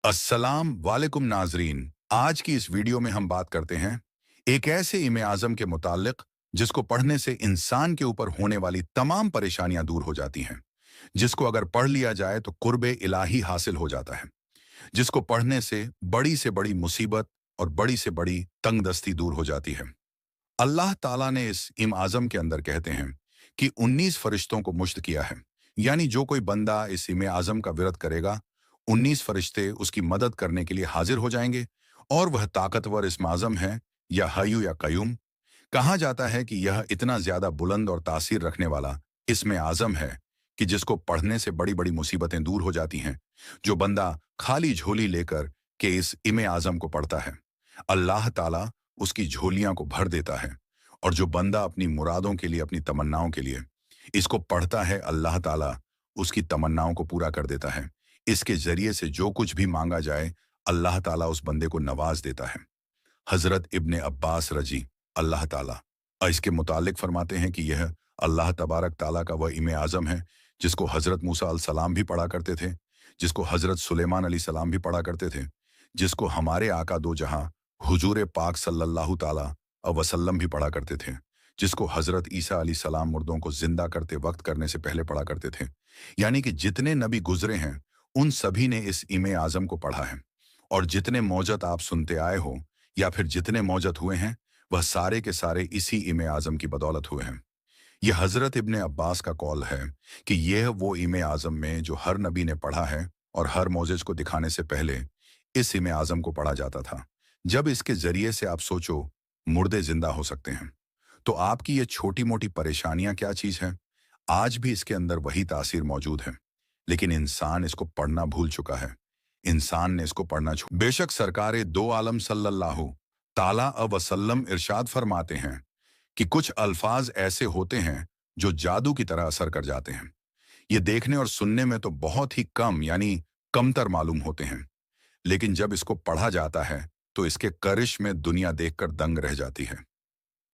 अस्सलाम वालेकुम नाजरीन। आज की इस वीडियो में हम बात करते हैं एक ऐसे इमे आजम के मुतालिक जिसको पढ़ने से इंसान के ऊपर होने वाली तमाम परेशानियां दूर हो जाती हैं, जिसको अगर पढ़ लिया जाए तो कुर्बे इलाही हासिल हो जाता है, जिसको पढ़ने से बड़ी मुसीबत और बड़ी से बड़ी तंगदस्ती दूर हो जाती है। अल्लाह ताला ने इस इम आजम के अंदर कहते हैं कि 19 फरिश्तों को मुश्त किया है, यानी जो कोई बंदा इस इमे आजम का विरत करेगा, 19 फरिश्ते उसकी मदद करने के लिए हाजिर हो जाएंगे। और वह ताकतवर इस्म आजम है, या हय्यू या कयूम। कहा जाता है कि यह इतना ज्यादा बुलंद और तासीर रखने वाला इस्म आजम है कि जिसको पढ़ने से बड़ी बड़ी मुसीबतें दूर हो जाती हैं। जो बंदा खाली झोली लेकर के इस इमे आजम को पढ़ता है, अल्लाह ताला उसकी झोलियां को भर देता है। और जो बंदा अपनी मुरादों के लिए, अपनी तमन्नाओं के लिए इसको पढ़ता है, अल्लाह ताला उसकी तमन्नाओं को पूरा कर देता है। इसके जरिए से जो कुछ भी मांगा जाए, अल्लाह ताला उस बंदे को नवाज देता है। हजरत इब्ने अब्बास रजी अल्लाह ताला इसके मुतालिक फरमाते हैं कि यह अल्लाह तबारक ताला का वह इमे आजम है जिसको हजरत मूसा अलैहिस्सलाम भी पढ़ा करते थे, जिसको हजरत सुलेमान अलैहिस्सलाम भी पढ़ा करते थे, जिसको हमारे आका दो जहां हुजूर पाक सल्लल्लाहु ताला वसल्लम भी पढ़ा करते थे, जिसको हजरत ईसा अलैहिस्सलाम मुर्दों को जिंदा करते वक्त करने से पहले पढ़ा करते थे। यानी कि जितने नबी गुजरे हैं उन सभी ने इस इमे आजम को पढ़ा है। और जितने मौजत आप सुनते आए हो या फिर जितने मौजत हुए हैं, वह सारे के सारे इसी इमे आजम की बदौलत हुए हैं। यह हजरत इब्ने अब्बास का कौल है कि यह वो इमे आजम में जो हर नबी ने पढ़ा है, और हर मौजिज को दिखाने से पहले इस इमे आजम को पढ़ा जाता था। जब इसके जरिए से आप सोचो मुर्दे जिंदा हो सकते हैं, तो आपकी ये छोटी मोटी परेशानियां क्या चीज है। आज भी इसके अंदर वही तासीर मौजूद है, लेकिन इंसान इसको पढ़ना भूल चुका है। इंसान ने इसको पढ़ना छोड़। बेशक सरकारे दो आलम सल्लल्लाहु ताला वसल्लम इरशाद फरमाते हैं कि कुछ अल्फाज ऐसे होते हैं जो जादू की तरह असर कर जाते हैं। ये देखने और सुनने में तो बहुत ही कम यानी कमतर मालूम होते हैं, लेकिन जब इसको पढ़ा जाता है तो इसके करिश में दुनिया देखकर दंग रह जाती है।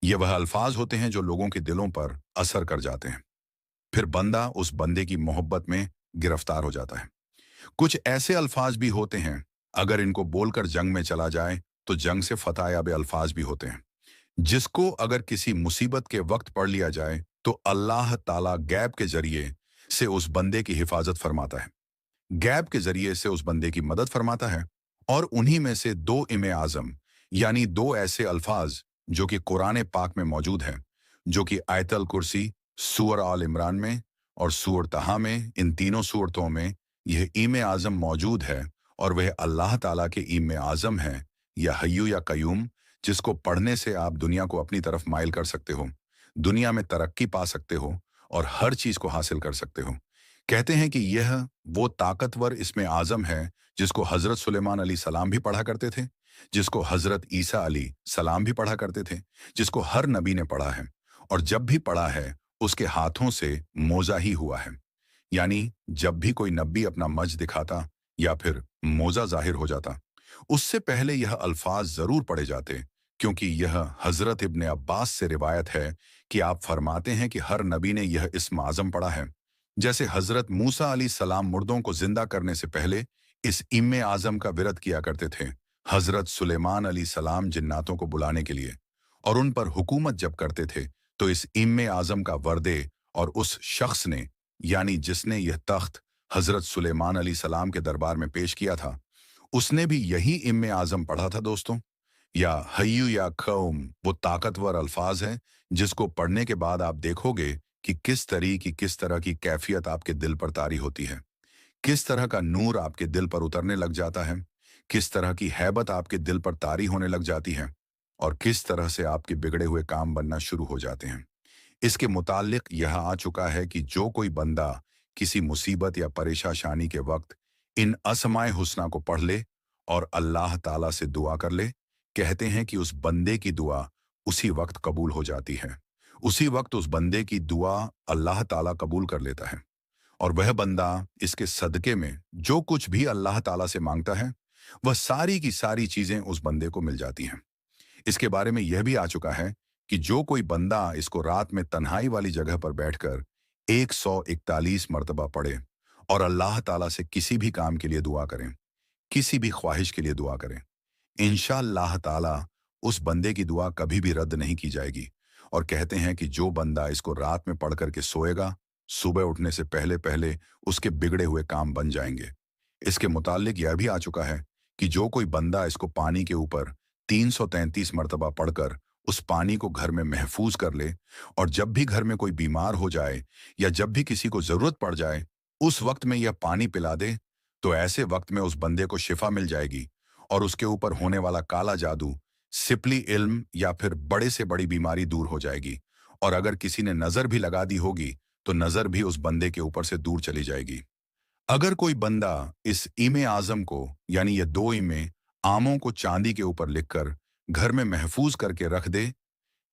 ये वह अल्फाज होते हैं जो लोगों के दिलों पर असर कर जाते हैं, फिर बंदा उस बंदे की मोहब्बत में गिरफ्तार हो जाता है। कुछ ऐसे अल्फाज भी होते हैं, अगर इनको बोलकर जंग में चला जाए तो जंग से फतह याब अल्फाज भी होते हैं, जिसको अगर किसी मुसीबत के वक्त पढ़ लिया जाए तो अल्लाह ताला गैब के जरिए से उस बंदे की हिफाजत फरमाता है, गैब के जरिए से उस बंदे की मदद फरमाता है। और उन्हीं में से दो इमे आजम, यानी दो ऐसे अल्फाज जो कि कुरान पाक में मौजूद हैं, जो कि आयतल कुर्सी, सूर आल इमरान में और सूर तहा में, इन तीनों सूरतों में यह इमे आजम मौजूद है। और वह अल्लाह ताला के इमे आजम है, या हय्यू या कयूम, जिसको पढ़ने से आप दुनिया को अपनी तरफ माइल कर सकते हो, दुनिया में तरक्की पा सकते हो और हर चीज को हासिल कर सकते हो। कहते हैं कि यह वो ताकतवर इसमें आजम है जिसको हजरत सुलेमान अली सलाम भी पढ़ा करते थे, जिसको हजरत ईसा अली सलाम भी पढ़ा करते थे, जिसको हर नबी ने पढ़ा है, और जब भी पढ़ा है उसके हाथों से मोजा ही हुआ है। यानी जब भी कोई नबी अपना मज दिखाता या फिर मोजा जाहिर हो जाता, उससे पहले यह अल्फाज जरूर पढ़े जाते, क्योंकि यह हजरत इब्ने अब्बास से रिवायत है कि आप फरमाते हैं कि हर नबी ने यह इस्म आजम पढ़ा है। जैसे हजरत मूसा अली सलाम मुर्दों को जिंदा करने से पहले इस इम्मे आजम का विरत किया करते थे, हजरत सुलेमान अली सलाम जिन्नातों को बुलाने के लिए और उन पर हुकूमत जब करते थे, तो इस इम्मे आजम का वर्दे और उस शख्स ने, यानी जिसने यह तख्त हजरत सुलेमान अली सलाम के दरबार में पेश किया था, उसने भी यही इम्मे आजम पढ़ा था दोस्तों। या हय्यू या कौम वो ताकतवर अल्फाज है जिसको पढ़ने के बाद आप देखोगे कि किस तरह की कैफियत आपके दिल पर तारी होती है, किस तरह का नूर आपके दिल पर उतरने लग जाता है, किस तरह की हैबत आपके दिल पर तारी होने लग जाती है, और किस तरह से आपके बिगड़े हुए काम बनना शुरू हो जाते हैं। इसके मुतालिक यह आ चुका है कि जो कोई बंदा किसी मुसीबत या परेशानी के वक्त इन असमाए हुस्ना को पढ़ ले और अल्लाह ताला से दुआ कर ले, कहते हैं कि उस बंदे की दुआ उसी वक्त कबूल हो जाती है। उसी वक्त उस बंदे की दुआ अल्लाह ताला कबूल कर लेता है, और वह बंदा इसके सदके में जो कुछ भी अल्लाह ताला से मांगता है, वह सारी की सारी चीजें उस बंदे को मिल जाती हैं। इसके बारे में यह भी आ चुका है कि जो कोई बंदा इसको रात में तन्हाई वाली जगह पर बैठकर 141 मर्तबा पढ़े और अल्लाह ताला से किसी भी काम के लिए दुआ करें, किसी भी ख्वाहिश के लिए दुआ करें। इंशाअल्लाह ताला उस बंदे की दुआ कभी भी रद्द नहीं की जाएगी। और कहते हैं कि जो बंदा इसको रात में पढ़ करके सोएगा, सुबह उठने से पहले पहले उसके बिगड़े हुए काम बन जाएंगे। इसके मुतालिक यह भी आ चुका है कि जो कोई बंदा इसको पानी के ऊपर 333 मरतबा पढ़कर उस पानी को घर में महफूज कर ले, और जब भी घर में कोई बीमार हो जाए या जब भी किसी को जरूरत पड़ जाए उस वक्त में यह पानी पिला दे, तो ऐसे वक्त में उस बंदे को शिफा मिल जाएगी और उसके ऊपर होने वाला काला जादू, सिपली इल्म या फिर बड़े से बड़ी बीमारी दूर हो जाएगी। और अगर किसी ने नजर भी लगा दी होगी तो नजर भी उस बंदे के ऊपर से दूर चली जाएगी। अगर कोई बंदा इस इमे आजम को, यानी ये दो इमे आमों को चांदी के ऊपर लिखकर घर में महफूज करके रख दे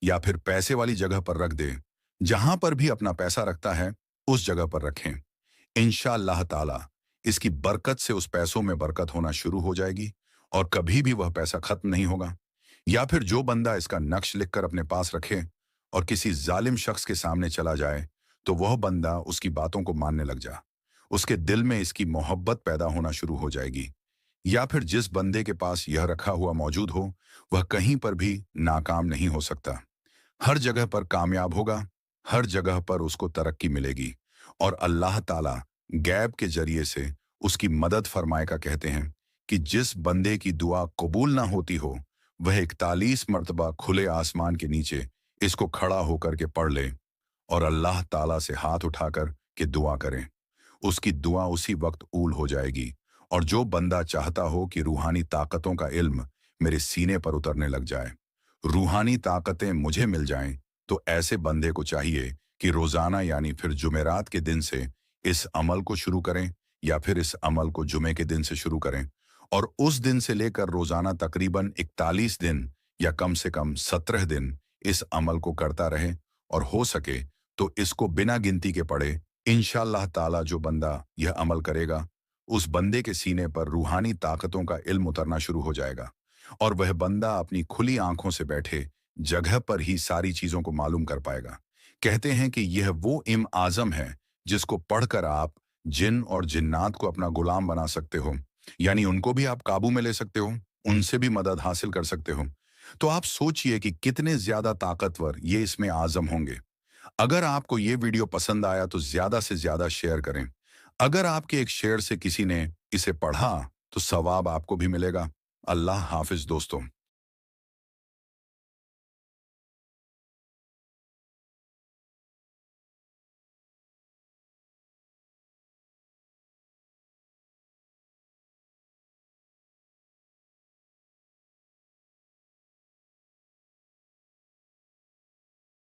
या फिर पैसे वाली जगह पर रख दे, जहां पर भी अपना पैसा रखता है उस जगह पर रखें, इंशाअल्लाह ताला इसकी बरकत से उस पैसों में बरकत होना शुरू हो जाएगी और कभी भी वह पैसा खत्म नहीं होगा। या फिर जो बंदा इसका नक्श लिखकर अपने पास रखे और किसी जालिम शख्स के सामने चला जाए, तो वह बंदा उसकी बातों को मानने लग जा, उसके दिल में इसकी मोहब्बत पैदा होना शुरू हो जाएगी। या फिर जिस बंदे के पास यह रखा हुआ मौजूद हो वह कहीं पर भी नाकाम नहीं हो सकता, हर जगह पर कामयाब होगा, हर जगह पर उसको तरक्की मिलेगी और अल्लाह ताला गैब के जरिए से उसकी मदद फरमाएगा। कहते हैं कि जिस बंदे की दुआ कबूल ना होती हो वह 41 मर्तबा खुले आसमान के नीचे इसको खड़ा होकर के पढ़ ले और अल्लाह ताला से हाथ उठाकर के दुआ करें, उसकी दुआ उसी वक्त ऊल हो जाएगी। और जो बंदा चाहता हो कि रूहानी ताकतों का इल्म मेरे सीने पर उतरने लग जाए, रूहानी ताकतें मुझे मिल जाएं, तो ऐसे बंदे को चाहिए कि रोजाना यानी फिर जुमेरात के दिन से इस अमल को शुरू करें या फिर इस अमल को जुमे के दिन से शुरू करें और उस दिन से लेकर रोजाना तकरीबन 41 दिन या कम से कम 17 दिन इस अमल को करता रहे और हो सके तो इसको बिना गिनती के पढ़े। इंशाअल्लाह ताला जो बंदा यह अमल करेगा उस बंदे के सीने पर रूहानी ताकतों का इल्म उतरना शुरू हो जाएगा और वह बंदा अपनी खुली आंखों से बैठे जगह पर ही सारी चीजों को मालूम कर पाएगा। कहते हैं कि यह वो इम आजम है जिसको पढ़कर आप जिन और जिन्नात को अपना गुलाम बना सकते हो, यानी उनको भी आप काबू में ले सकते हो, उनसे भी मदद हासिल कर सकते हो। तो आप सोचिए कि कितने ज्यादा ताकतवर ये इसमें आजम होंगे। अगर आपको ये वीडियो पसंद आया तो ज्यादा से ज्यादा शेयर करें। अगर आपके एक शेयर से किसी ने इसे पढ़ा तो सवाब आपको भी मिलेगा। अल्लाह हाफिज दोस्तों।